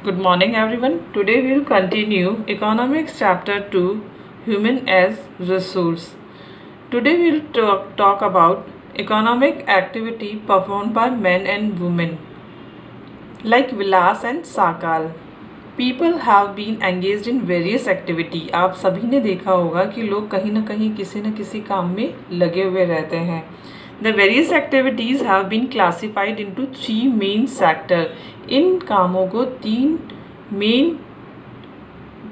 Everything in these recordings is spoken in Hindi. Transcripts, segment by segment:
Good morning everyone. Today we will continue Economics Chapter 2 Human as Resource. Today we will talk about economic activity performed by men and women like Vilas and Sakal. People have been engaged in various activity. आप सभी ने देखा होगा कि लोग कहीं ना कहीं किसी न किसी काम में लगे हुए रहते हैं. The various activities have been classified into three main sector. इन कामों को तीन मेन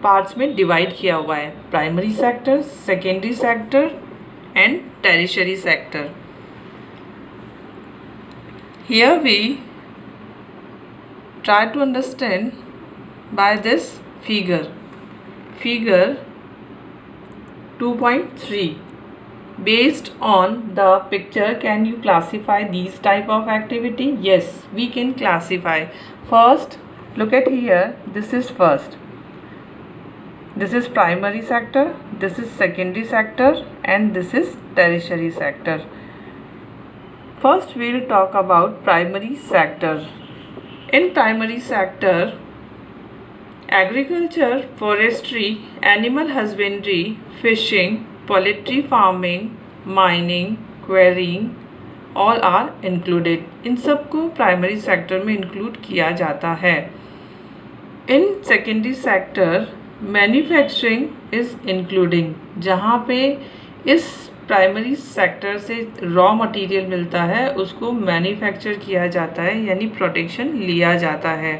पार्ट्स में डिवाइड किया हुआ है. Primary sector, secondary sector and tertiary sector. Here we try to understand by this figure 2.3. Based on the picture, can you classify these type of activity? Yes, we can classify. First, look at here. This is first. This is primary sector, this is secondary sector and this is tertiary sector. First we will talk about primary sector. In primary sector, agriculture, forestry, animal husbandry, fishing, poultry farming, mining, quarrying, all are included. इन सबको प्राइमरी सेक्टर में इंक्लूड किया जाता है. In secondary sector manufacturing is including, जहाँ पे इस प्राइमरी सेक्टर से रॉ मटेरियल मिलता है उसको मैन्युफैक्चर किया जाता है यानी प्रोटेक्शन लिया जाता है.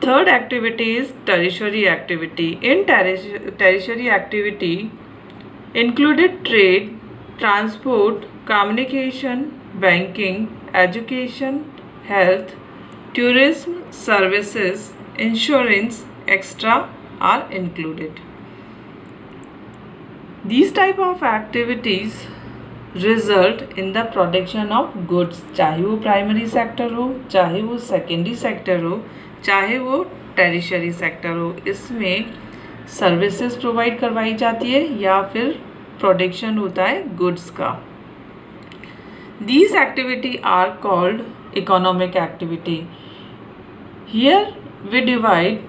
Third activity is tertiary activity. In tertiary activity included trade, transport, communication, banking, education, health, tourism, services, insurance, etc. are included. These type of activities result in the production of goods, चाहे वो प्राइमरी सेक्टर हो, चाहे वो सेकेंडरी सेक्टर हो, चाहे वो टेरिशरी सेक्टर हो. इसमें सर्विसेज प्रोवाइड करवाई जाती है या फिर प्रोडक्शन होता है गुड्स का. These activity are called economic activity. Here we divide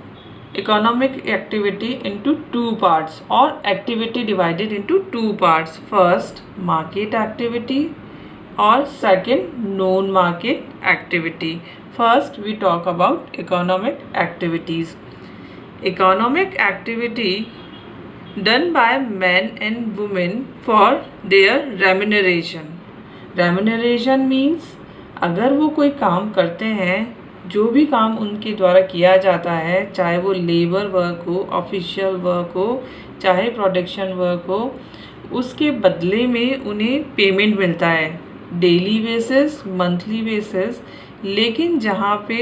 economic activity into two parts और activity divided into two parts. First market activity और second non market activity. First we talk about economic activities. Economic activity done by men and women for their remuneration. Remuneration means अगर वो कोई काम करते हैं, जो भी काम उनके द्वारा किया जाता है, चाहे वो लेबर वर्क हो, ऑफिशियल वर्क हो, चाहे प्रोडक्शन वर्क हो, उसके बदले में उन्हें पेमेंट मिलता है डेली बेसिस, मंथली बेसिस. लेकिन जहाँ पे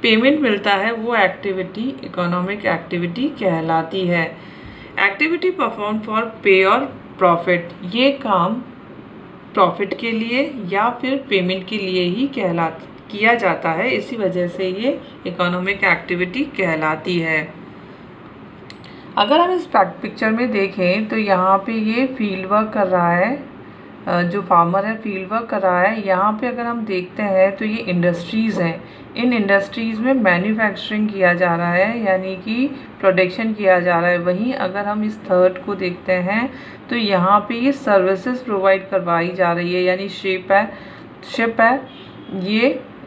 पेमेंट मिलता है वो एक्टिविटी इकोनॉमिक एक्टिविटी कहलाती है. एक्टिविटी परफॉर्म फॉर पे और प्रॉफिट. ये काम प्रॉफिट के लिए या फिर पेमेंट के लिए ही किया जाता है, इसी वजह से ये इकोनॉमिक एक्टिविटी कहलाती है. अगर हम इस पिक्चर में देखें तो यहाँ पे ये फील्ड वर्क कर रहा है, जो फार्मर है फील्ड वर्क कर रहा है. यहाँ पे अगर हम देखते हैं तो ये इंडस्ट्रीज़ हैं. इन इंडस्ट्रीज़ में मैन्युफैक्चरिंग किया जा रहा है यानी कि प्रोडक्शन किया जा रहा है. वहीं अगर हम इस थर्ड को देखते हैं तो यहाँ पे ये सर्विसेज प्रोवाइड करवाई जा रही है यानी शिप है,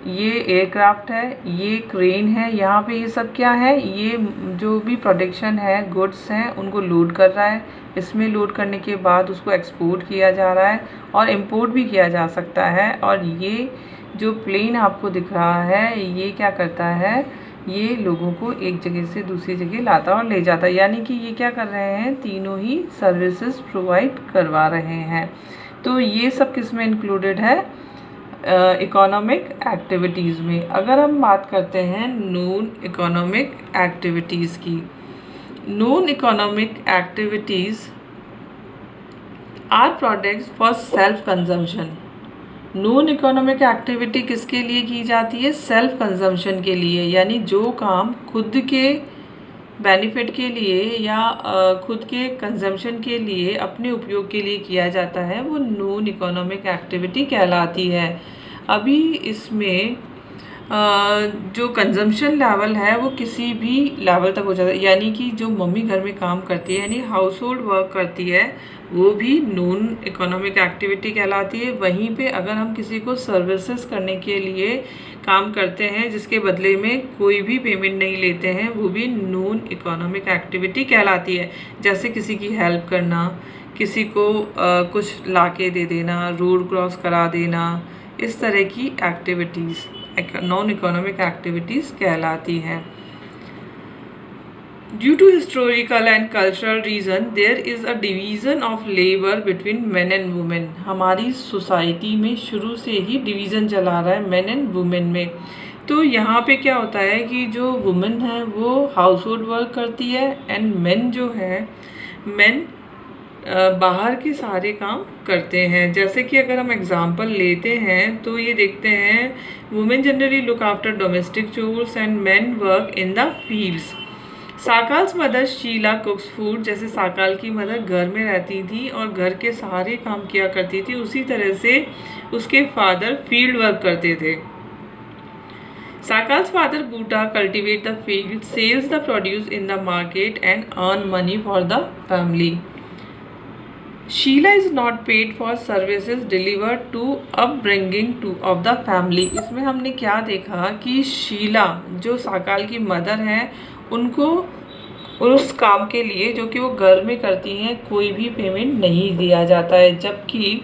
ये एयरक्राफ्ट है, ये क्रेन है. यहाँ पे ये सब क्या है, ये जो भी प्रोडक्शन है गुड्स हैं उनको लोड कर रहा है. इसमें लोड करने के बाद उसको एक्सपोर्ट किया जा रहा है और इंपोर्ट भी किया जा सकता है. और ये जो प्लेन आपको दिख रहा है ये क्या करता है, ये लोगों को एक जगह से दूसरी जगह लाता और ले जाता है. यानी कि ये क्या कर रहे हैं, तीनों ही सर्विसेज प्रोवाइड करवा रहे हैं. तो ये सब किस में इंक्लूडेड है, इकोनॉमिक एक्टिविटीज़ में. अगर हम बात करते हैं नॉन इकोनॉमिक एक्टिविटीज़ की. Non economic activities are products for self consumption. Non economic activity किसके लिए की जाती है, सेल्फ कंजम्पशन के लिए. यानी जो काम खुद के बेनिफिट के लिए या खुद के कंजम्पशन के लिए, अपने उपयोग के लिए किया जाता है, वो नॉन इकोनॉमिक एक्टिविटी कहलाती है. अभी इसमें जो कंजम्पशन लेवल है वो किसी भी लेवल तक हो जाता है, यानी कि जो मम्मी घर में काम करती है यानी हाउस होल्ड वर्क करती है वो भी नॉन इकोनॉमिक एक्टिविटी कहलाती है। वहीं पे अगर हम किसी को सर्विसेज करने के लिए काम करते हैं जिसके बदले में कोई भी पेमेंट नहीं लेते हैं वो भी नॉन इकोनॉमिक एक्टिविटी कहलाती है। जैसे किसी की हेल्प करना, किसी को कुछ लाके दे देना, रोड क्रॉस करा देना, इस तरह की एक्टिविटीज़ नॉन इकोनॉमिक एक्टिविटीज़ कहलाती हैं। Due to historical and cultural reason, there is a division of labor between men and women. हमारी सोसाइटी में शुरू से ही डिवीज़न चला रहा है men and women में। तो यहाँ पे क्या होता है कि जो वुमेन है वो हाउस होल्ड वर्क करती है एंड मेन जो है मेन बाहर के सारे काम करते हैं। जैसे कि अगर हम एग्जांपल लेते हैं तो ये देखते हैं women generally look after domestic chores and men work in the fields. Sakal's mother Sheela cooks food, जैसे साकाल की मदर घर में रहती थी और घर के सारे काम किया करती थी, उसी तरह से उसके फादर फील्ड वर्क करते थे। Sakal's father Buta cultivate the field, sells the produce in the market and earn money for the family. Sheela is not paid for services delivered to upbringing to of the family. इसमें हमने क्या देखा कि शीला जो साकाल की मदर हैं उनको उस काम के लिए जो कि वो घर में करती हैं कोई भी पेमेंट नहीं दिया जाता है, जबकि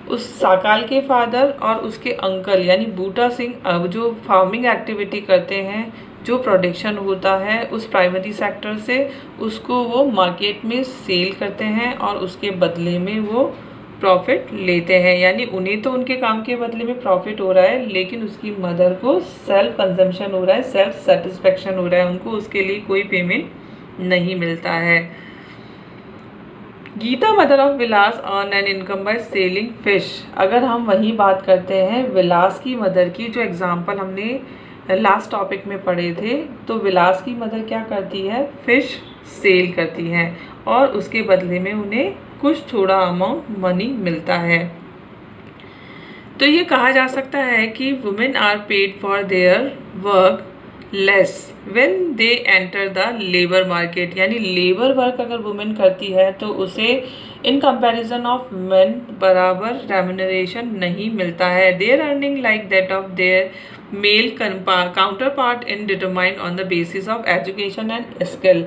उस साकाल के फादर और उसके अंकल यानी बूटा सिंह जो फार्मिंग एक्टिविटी करते हैं, जो प्रोडक्शन होता है उस प्राइमरी सेक्टर से उसको वो मार्केट में सेल करते हैं और उसके बदले में वो प्रॉफिट लेते हैं। यानी उन्हें तो उनके काम के बदले में प्रॉफिट हो रहा है लेकिन उसकी मदर को सेल्फ कंजम्पशन हो रहा है, सेल्फ सेटिस्फेक्शन हो रहा है, उनको उसके लिए कोई पेमेंट नहीं मिलता है। Gita mother of Vilas earn an income by selling fish. अगर हम वही बात करते हैं विलास की मदर की, जो एग्जांपल हमने लास्ट टॉपिक में पढ़े थे, तो विलास की मदर क्या करती है, फ़िश सेल करती हैं और उसके बदले में उन्हें कुछ थोड़ा अमाउंट मनी मिलता है। तो ये कहा जा सकता है कि women are paid for their work less when they enter the labour market. यानी लेबर वर्क अगर वुमेन करती है तो उसे इन कंपैरिजन ऑफ मेन बराबर रेम्यूनरेशन नहीं मिलता है। Their earning like that of their male counterpart in determined on the basis of education and skill.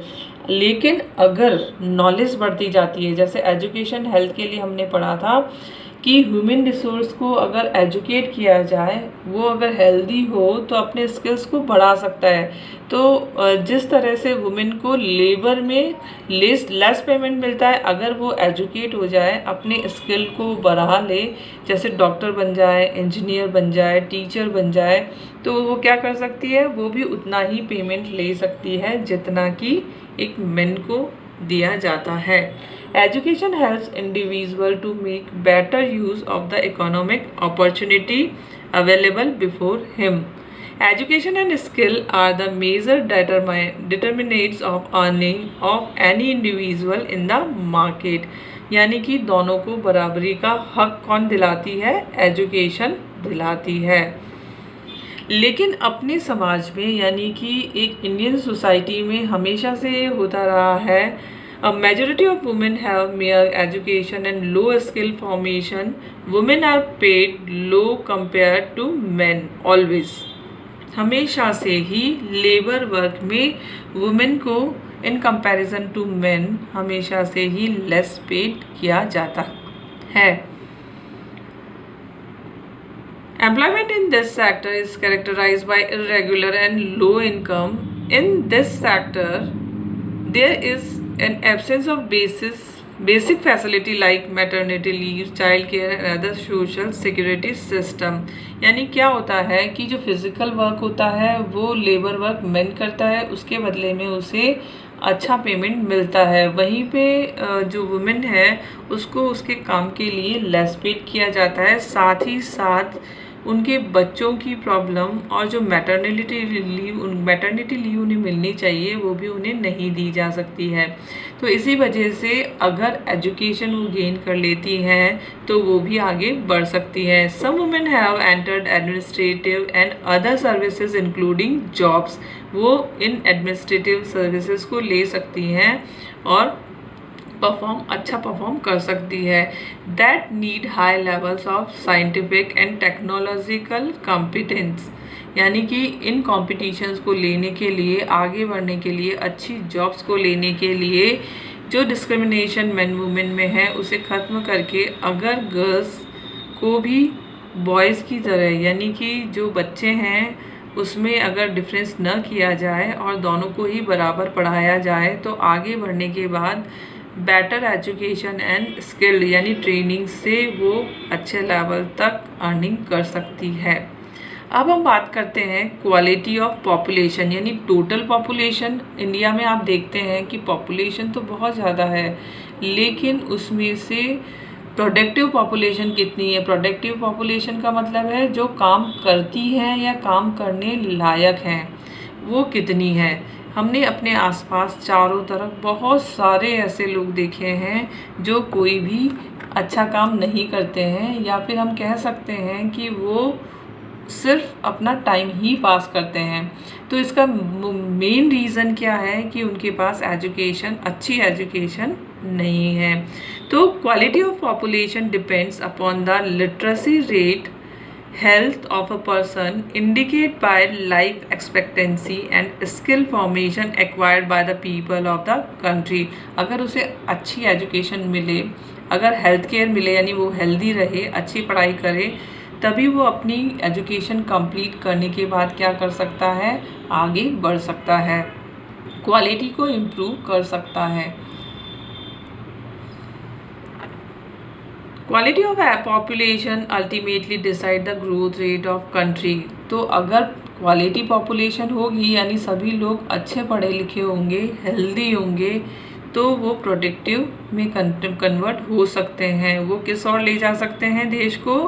लेकिन अगर नॉलेज बढ़ती जाती है, जैसे एजुकेशन हेल्थ के लिए हमने पढ़ा था कि ह्यूमन रिसोर्स को अगर एजुकेट किया जाए, वो अगर हेल्दी हो तो अपने स्किल्स को बढ़ा सकता है। तो जिस तरह से वुमेन को लेबर में लेस पेमेंट मिलता है, अगर वो एजुकेट हो जाए, अपने स्किल को बढ़ा ले, जैसे डॉक्टर बन जाए, इंजीनियर बन जाए, टीचर बन जाए, तो वो क्या कर सकती है, वो भी उतना ही पेमेंट ले सकती है जितना कि एक मेन को दिया जाता है। Education helps individual to make better use of the economic opportunity available before him. Education and skill are the major determinants of earning of any individual in the market. यानी कि दोनों को बराबरी का हक कौन दिलाती है, एजुकेशन दिलाती है। लेकिन अपने समाज में यानी कि एक इंडियन सोसाइटी में हमेशा से ये होता रहा है, a majority of women have mere education and low skill formation. Women are paid low compared to men always. हमेशा से ही लेबर वर्क में वुमेन को इन कंपैरिजन टू मेन हमेशा से ही लेस पेड किया जाता है। Employment in this sector is characterized by irregular and low income. In this sector, there is an absence of basic facility like maternity leave, child care and other social security system. यानी क्या होता है कि जो फिज़िकल वर्क होता है वो लेबर वर्क मेन करता है, उसके बदले में उसे अच्छा पेमेंट मिलता है। वहीं पे जो वुमेन है उसको उसके काम के लिए लेस पेड किया जाता है, साथ ही साथ उनके बच्चों की प्रॉब्लम और जो मैटरनिटी लीव उन्हें मिलनी चाहिए वो भी उन्हें नहीं दी जा सकती है। तो इसी वजह से अगर एजुकेशन वो गेन कर लेती हैं तो वो भी आगे बढ़ सकती हैं। Some women have entered administrative and other services including jobs. वो इन एडमिनिस्ट्रेटिव सर्विसेज को ले सकती हैं और अच्छा परफॉर्म कर सकती है। That need high levels of scientific and technological competence, यानी कि इन कॉम्पिटिशन्स को लेने के लिए, आगे बढ़ने के लिए, अच्छी जॉब्स को लेने के लिए जो डिस्क्रिमिनेशन मेन वुमेन में है उसे ख़त्म करके अगर गर्ल्स को भी बॉयज़ की तरह, यानी कि जो बच्चे हैं उसमें अगर डिफरेंस न किया जाए और दोनों को ही बराबर पढ़ाया जाए तो आगे बढ़ने के बाद बेटर एजुकेशन एंड स्किल यानी ट्रेनिंग से वो अच्छे लेवल तक अर्निंग कर सकती है। अब हम बात करते हैं क्वालिटी ऑफ पॉपुलेशन, यानी टोटल पॉपुलेशन। इंडिया में आप देखते हैं कि पॉपुलेशन तो बहुत ज़्यादा है, लेकिन उसमें से प्रोडक्टिव पॉपुलेशन कितनी है। प्रोडक्टिव पॉपुलेशन का मतलब है जो काम करती है या काम करने लायक हैं, वो कितनी है। हमने अपने आसपास चारों तरफ बहुत सारे ऐसे लोग देखे हैं जो कोई भी अच्छा काम नहीं करते हैं, या फिर हम कह सकते हैं कि वो सिर्फ अपना टाइम ही पास करते हैं। तो इसका मेन रीज़न क्या है कि उनके पास अच्छी एजुकेशन नहीं है। तो quality of population depends upon the literacy rate, health of a person, indicate by life expectancy and skill formation acquired by the people of the country। अगर उसे अच्छी एजुकेशन मिले, अगर हेल्थ केयर मिले, यानी वो हेल्दी रहे, अच्छी पढ़ाई करे, तभी वो अपनी एजुकेशन कंप्लीट करने के बाद क्या कर सकता है, आगे बढ़ सकता है, क्वालिटी को इम्प्रूव कर सकता है। Quality of population ultimately decide the growth rate of country. तो अगर क्वालिटी पॉपुलेशन होगी, यानी सभी लोग अच्छे पढ़े लिखे होंगे, हेल्दी होंगे, तो वो प्रोडक्टिव में कन्वर्ट हो सकते हैं। वो किस ओर ले जा सकते हैं देश को,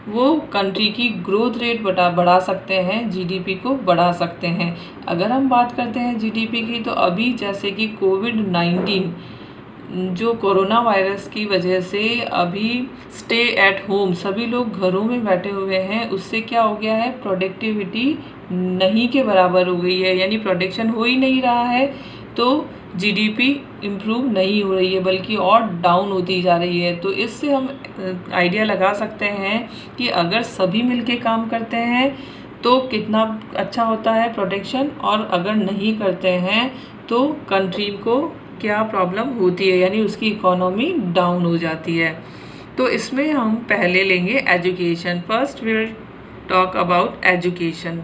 वो कंट्री की ग्रोथ रेट बढ़ा सकते हैं, जीडीपी को बढ़ा सकते हैं। अगर हम बात करते हैं जीडीपी की, तो अभी जैसे कि कोविड-19 जो कोरोना वायरस की वजह से अभी स्टे एट होम, सभी लोग घरों में बैठे हुए हैं, उससे क्या हो गया है, प्रोडक्टिविटी नहीं के बराबर हो गई है, यानी प्रोडक्शन हो ही नहीं रहा है, तो जीडीपी इम्प्रूव नहीं हो रही है बल्कि और डाउन होती जा रही है। तो इससे हम आइडिया लगा सकते हैं कि अगर सभी मिलके काम करते हैं तो कितना अच्छा होता है प्रोडक्शन, और अगर नहीं करते हैं तो कंट्री को क्या प्रॉब्लम होती है, यानी उसकी इकोनॉमी डाउन हो जाती है। तो इसमें हम पहले लेंगे education. First will talk about education.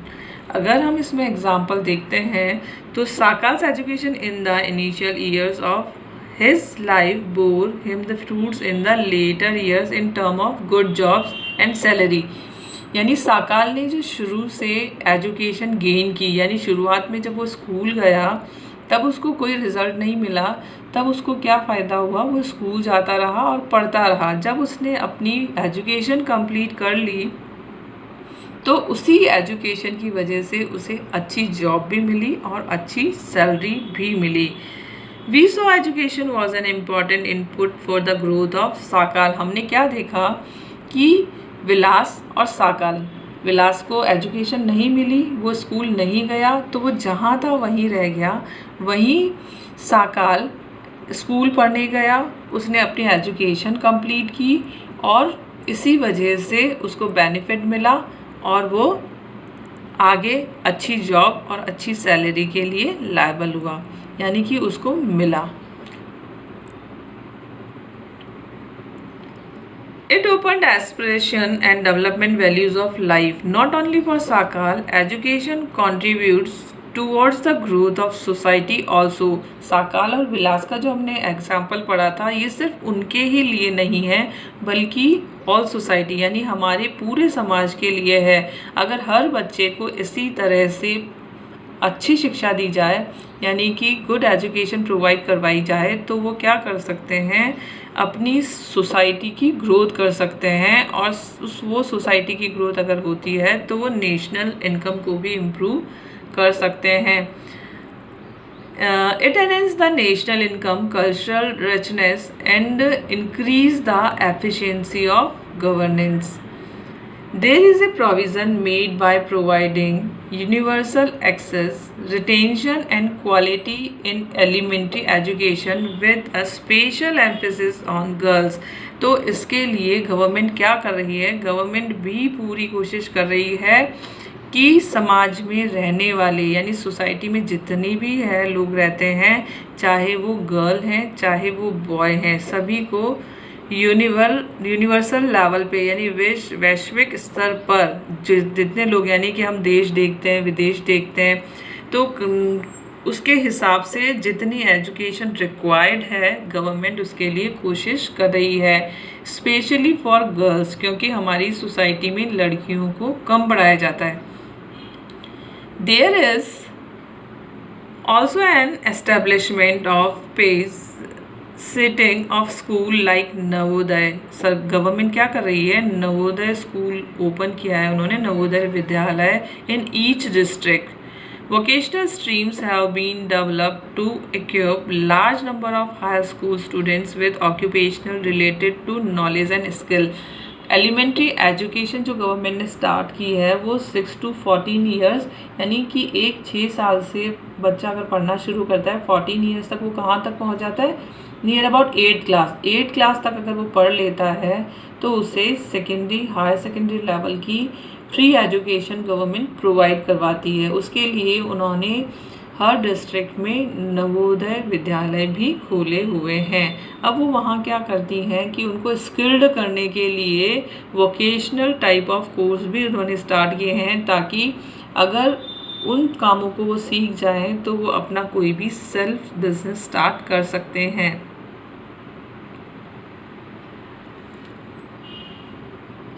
अगर हम इसमें एग्जांपल देखते हैं तो Sakal's education in the initial years of his life bore him the fruits in the later years in term of good jobs and salary. यानी साकाल ने जो शुरू से एजुकेशन गेन की, यानी शुरुआत में जब वो स्कूल गया तब उसको कोई रिज़ल्ट नहीं मिला, तब उसको क्या फ़ायदा हुआ, वो स्कूल जाता रहा और पढ़ता रहा। जब उसने अपनी एजुकेशन कंप्लीट कर ली तो उसी एजुकेशन की वजह से उसे अच्छी जॉब भी मिली और अच्छी सैलरी भी मिली। We saw education was an important input for the growth of Sakal. हमने क्या देखा कि विलास और साकाल, विलास को एजुकेशन नहीं मिली, वो स्कूल नहीं गया, तो वो जहाँ था वहीं रह गया। वहीं साकाल स्कूल पढ़ने गया, उसने अपनी एजुकेशन कंप्लीट की और इसी वजह से उसको बेनिफिट मिला और वो आगे अच्छी जॉब और अच्छी सैलरी के लिए लायबल हुआ, यानी कि उसको मिला। It opened aspiration and development values of life. Not only for Sakal, education contributes towards the growth of society also. Sakal और विलास का जो हमने एग्जाम्पल पढ़ा था, ये सिर्फ उनके ही लिए नहीं है बल्कि ऑल सोसाइटी, यानी हमारे पूरे समाज के लिए है। अगर हर बच्चे को इसी तरह से अच्छी शिक्षा दी जाए, यानी कि गुड एजुकेशन प्रोवाइड करवाई जाए, तो वो क्या कर सकते हैं, अपनी सोसाइटी की ग्रोथ कर सकते हैं, और वो सोसाइटी की ग्रोथ अगर होती है तो वो नेशनल इनकम को भी इम्प्रूव कर सकते हैं। It enhances the national income, cultural richness, and increase the efficiency of governance. There is a provision made by providing universal access, retention, and quality in elementary education with a special emphasis on girls. तो इसके लिए गवर्नमेंट क्या कर रही है? गवर्नमेंट भी पूरी कोशिश कर रही है कि समाज में रहने वाले यानी सोसाइटी में जितनी भी है लोग रहते हैं, चाहे वो गर्ल हैं चाहे वो बॉय हैं, सभी को यूनिवर्सल लेवल पे यानी वैश्विक स्तर पर जितने लोग यानी कि हम देश देखते हैं विदेश देखते हैं, तो उसके हिसाब से जितनी एजुकेशन रिक्वायर्ड है गवर्नमेंट उसके लिए कोशिश कर रही है, स्पेशली फॉर गर्ल्स, क्योंकि हमारी सोसाइटी में लड़कियों को कम पढ़ाया जाता है। There is also an establishment of sitting of school like Navodaya. Sir government क्या कर रही है? नवोदय स्कूल ओपन किया है उन्होंने, Navodaya Vidyalaya in each district. Vocational streams have been developed to equip large number of high school students with occupational related to knowledge and skill. Elementary education जो गवर्नमेंट ने स्टार्ट की है वो 6 to 14 ईयर्स यानी कि 6 साल से बच्चा अगर पढ़ना शुरू करता है 14 ईयर्स तक वो कहाँ तक पहुँच जाता है? नियर अबाउट 8 क्लास तक अगर वो पढ़ लेता है तो उसे सेकेंडरी हायर सेकेंडरी लेवल की फ्री एजुकेशन गवर्नमेंट प्रोवाइड करवाती है। उसके लिए उन्होंने हर डिस्ट्रिक्ट में नवोदय विद्यालय भी खोले हुए हैं। अब वो वहाँ क्या करती हैं कि उनको स्किल्ड करने के लिए वोकेशनल टाइप ऑफ कोर्स भी उन्होंने स्टार्ट किए हैं, ताकि अगर उन कामों को वो सीख जाएं तो वो अपना कोई भी सेल्फ बिजनेस स्टार्ट कर सकते हैं।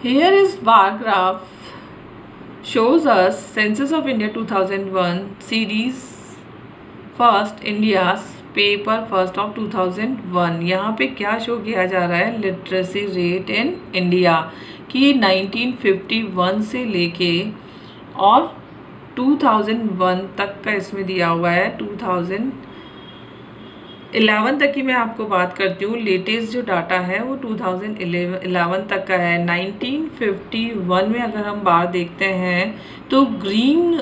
Here is bar graph shows us Census of India 2001 series first India's paper first of 2001। यहाँ पे क्या शो किया जा रहा है? लिटरेसी रेट इन इंडिया कि 1951 से लेके और 2001 तक का इसमें दिया हुआ है। 2011 तक की मैं आपको बात करती हूँ, लेटेस्ट जो डाटा है वो 2011 तक का है। 1951 में अगर हम बार देखते हैं तो ग्रीन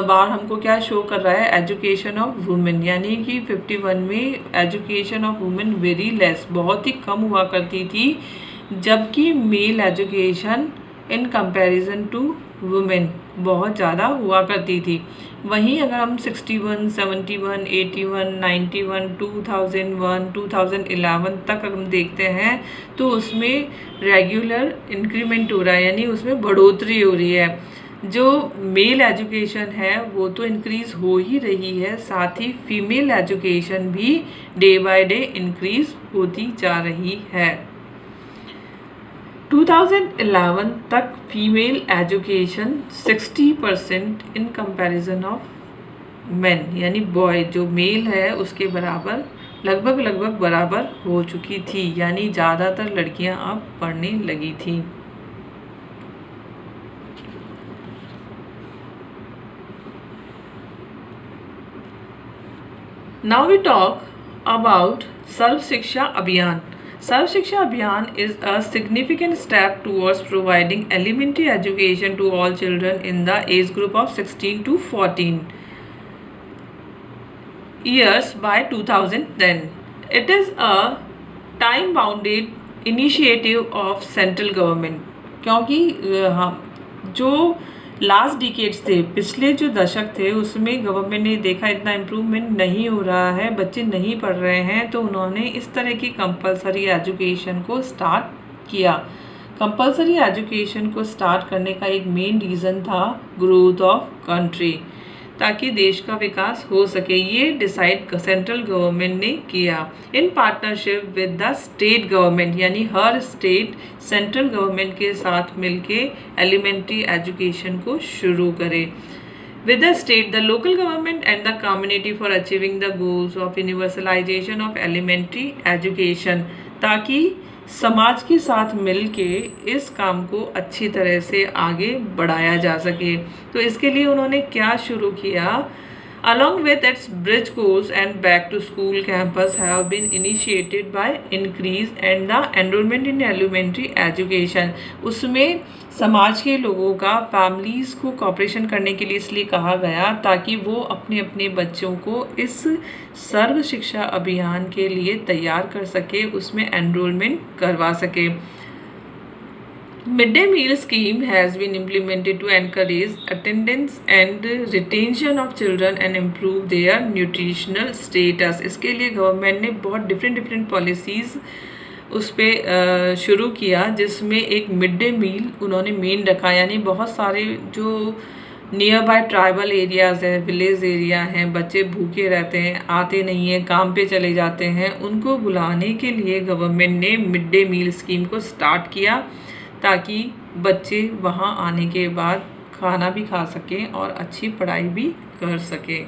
बार हमको क्या शो कर रहा है? एजुकेशन ऑफ वुमेन, यानी कि 51 में education of women very less, बहुत ही कम हुआ करती थी, जबकि male education in comparison to women बहुत ज़्यादा हुआ करती थी। वहीं अगर हम 61, 71, 81, 91, 2001, 2011 तक अगर हम देखते हैं तो उसमें रेगुलर इंक्रीमेंट हो रहा है, यानी उसमें बढ़ोतरी हो रही है। जो मेल एजुकेशन है वो तो इंक्रीज़ हो ही रही है, साथ ही फीमेल एजुकेशन भी डे बाय डे इंक्रीज़ होती जा रही है। 2011 तक female education 60% in comparison of main, यानी बॉय जो मेल है उसके बराबर लगभग बराबर हो चुकी थी, यानी ज़्यादातर लड़कियां अब पढ़ने लगी थी। Now we talk about सर्व शिक्षा अभियान। सर्व शिक्षा अभियान is a significant step towards providing elementary education to all children in the age group of 16 to 14 years by 2010. It is a time-bounded initiative of central government, क्योंकि जो लास्ट डिकेड्स थे, पिछले जो दशक थे, उसमें गवर्नमेंट ने देखा इतना इम्प्रूवमेंट नहीं हो रहा है, बच्चे नहीं पढ़ रहे हैं, तो उन्होंने इस तरह की कंपलसरी एजुकेशन को स्टार्ट किया। कंपलसरी एजुकेशन को स्टार्ट करने का एक मेन रीज़न था ग्रोथ ऑफ कंट्री, ताकि देश का विकास हो सके। ये डिसाइड सेंट्रल गवर्नमेंट ने किया in partnership with the state government, यानी हर स्टेट सेंट्रल गवर्नमेंट के साथ मिलके एलिमेंट्री एजुकेशन को शुरू करे। With the state, the local government and the community for achieving the goals of universalization of elementary education. ताकि समाज के साथ मिलके इस काम को अच्छी तरह से आगे बढ़ाया जा सके। तो इसके लिए उन्होंने क्या शुरू किया, along with its bridge course and back to school campus have been initiated by increase and the enrollment in elementary education। उसमें समाज के लोगों का फैमिलीज़ को कॉपरेशन करने के लिए इसलिए कहा गया ताकि वो अपने अपने बच्चों को इस सर्व शिक्षा अभियान के लिए तैयार कर सके, उसमें एनरोलमेंट करवा सके। Midday meal scheme has been implemented to encourage attendance and retention of children and improve their nutritional status। इसके लिए गवर्नमेंट ने बहुत डिफरेंट पॉलिसीज़ उस पर शुरू किया, जिसमें एक मिड डे मील उन्होंने मेन रखा, यानी बहुत सारे जो नियर बाय ट्राइबल एरियाज़ हैं, विलेज एरिया हैं, बच्चे भूखे रहते हैं, आते नहीं हैं, काम पे चले जाते हैं, उनको बुलाने के लिए गवर्नमेंट ने मिड डे मील स्कीम को स्टार्ट किया ताकि बच्चे वहाँ आने के बाद खाना भी खा सकें और अच्छी पढ़ाई भी कर सकें।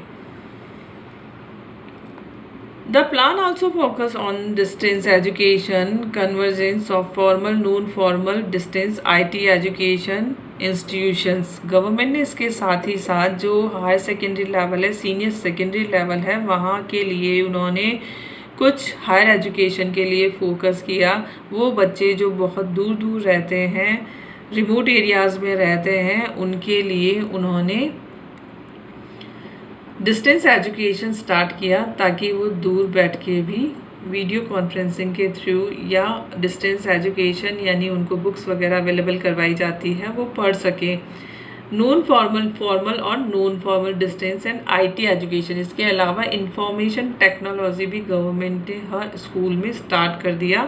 The plan also focus on distance education, convergence of formal, non-formal, distance IT education institutions। Government ने इसके साथ ही साथ जो हायर सेकेंडरी लेवल है, सीनियर सेकेंडरी लेवल है, वहाँ के लिए उन्होंने कुछ हायर एजुकेशन के लिए फोकस किया। वो बच्चे जो बहुत दूर दूर रहते हैं, रिमोट एरियाज़ में रहते हैं, उनके लिए उन्होंने डिस्टेंस एजुकेशन स्टार्ट किया ताकि वो दूर बैठ के भी वीडियो कॉन्फ्रेंसिंग के थ्रू या डिस्टेंस एजुकेशन यानी उनको बुक्स वगैरह अवेलेबल करवाई जाती है, वो पढ़ सकें। नॉन फॉर्मल, फॉर्मल और non formal distance and IT education. इसके अलावा इंफॉर्मेशन टेक्नोलॉजी भी गवर्नमेंट ने हर स्कूल में स्टार्ट कर दिया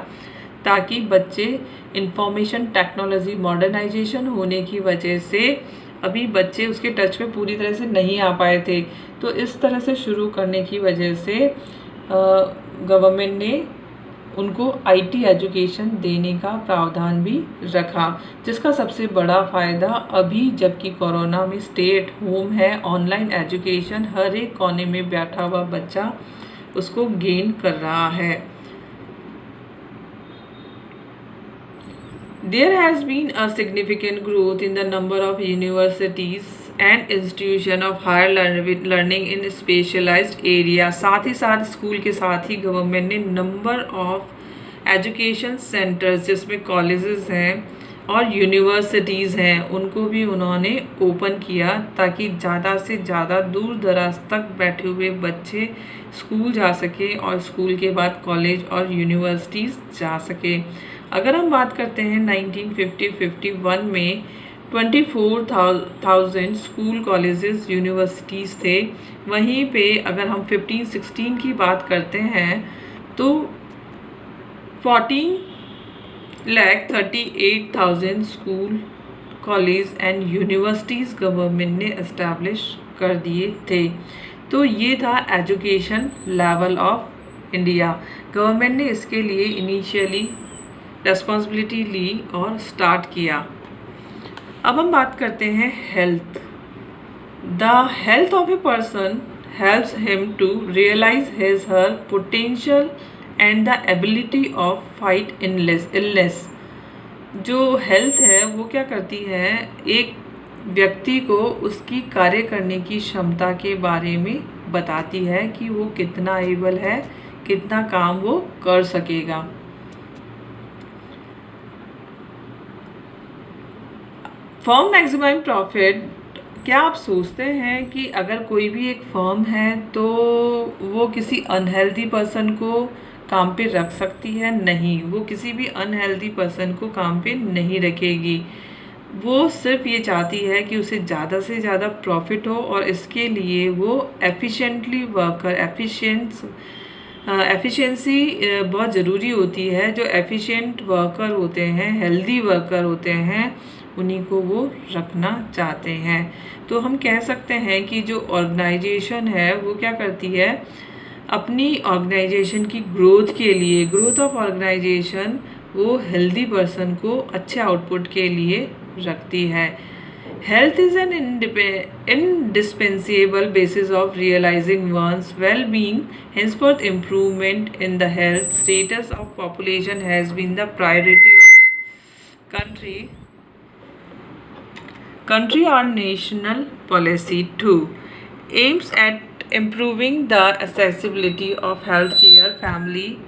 ताकि बच्चे इंफॉर्मेशन टेक्नोलॉजी मॉडर्नाइजेशन होने की वजह से अभी बच्चे उसके टच में पूरी तरह से नहीं आ पाए थे। तो इस तरह से शुरू करने की वजह से गवर्नमेंट ने उनको IT एजुकेशन देने का प्रावधान भी रखा, जिसका सबसे बड़ा फ़ायदा अभी जबकि कोरोना में स्टे एट होम है, ऑनलाइन एजुकेशन हर एक कोने में बैठा हुआ बच्चा उसको गेन कर रहा है। There has been a significant growth in the number of universities and institution of higher learning in specialized area। साथ ही साथ स्कूल के साथ ही गवर्नमेंट ने नंबर ऑफ एजुकेशन सेंटर्स जिसमें कॉलेजेस हैं और यूनिवर्सिटीज़ हैं उनको भी उन्होंने ओपन किया ताकि ज़्यादा से ज़्यादा दूर दराज तक बैठे हुए बच्चे स्कूल जा सकें और स्कूल के बाद कॉलेज और यूनिवर्सिटीज़ जा सकें। अगर हम बात करते हैं 1950-51 में 24,000 स्कूल कॉलेजेस यूनिवर्सिटीज़ थे। वहीं पे अगर हम 15-16 की बात करते हैं तो 14,38,000 school college and universities government ने इस्टेब्लिश कर दिए थे। तो ये था education level of India. Government ने इसके लिए इनिशियली रिस्पॉन्सिबिलिटी ली और स्टार्ट किया। अब हम बात करते हैं health. The health of a person helps him to realise his her potential and the ability of fight illness. जो हेल्थ है वो क्या करती है, एक व्यक्ति को उसकी कार्य करने की क्षमता के बारे में बताती है कि वो कितना एबल है, कितना काम वो कर सकेगा। Firm maximum profit. क्या आप सोचते हैं कि अगर कोई भी एक फर्म है तो वो किसी अनहेल्दी पर्सन को काम पे रख सकती है? नहीं, वो किसी भी अनहेल्दी पर्सन को काम पे नहीं रखेगी। वो सिर्फ ये चाहती है कि उसे ज़्यादा से ज़्यादा प्रॉफिट हो और इसके लिए वो एफिशिएंटली वर्कर एफिशिएंसी बहुत ज़रूरी होती है। जो एफिशिएंट वर्कर होते हैं, हेल्दी वर्कर होते हैं, उन्हीं को वो रखना चाहते हैं। तो हम कह सकते हैं कि जो ऑर्गेनाइजेशन है वो क्या करती है, अपनी ऑर्गेनाइजेशन की ग्रोथ के लिए, ग्रोथ ऑफ ऑर्गेनाइजेशन, वो हेल्दी पर्सन को अच्छे आउटपुट के लिए रखती है। Health is an indispensable basis of realizing one's well-being. Henceforth, improvement in the health status of population has been the priority of country or national policy too. Aims at improving the accessibility of healthcare, family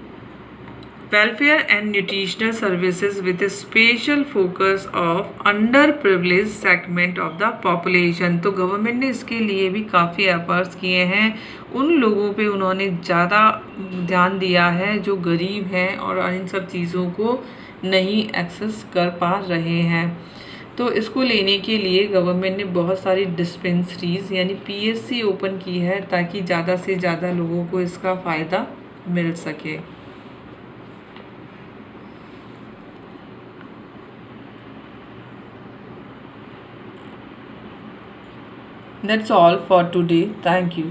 welfare and nutritional services with a special focus of underprivileged segment of the population। तो गवर्नमेंट ने इसके लिए भी काफ़ी एफर्ट्स किए हैं, उन लोगों पे उन्होंने ज़्यादा ध्यान दिया है जो गरीब हैं और इन सब चीज़ों को नहीं एक्सेस कर पा रहे हैं। तो इसको लेने के लिए गवर्नमेंट ने बहुत सारी डिस्पेंसरीज़ यानी PSC ओपन की है ताकि ज़्यादा से ज़्यादा लोगों को इसका फ़ायदा मिल सके। That's all for today. Thank you.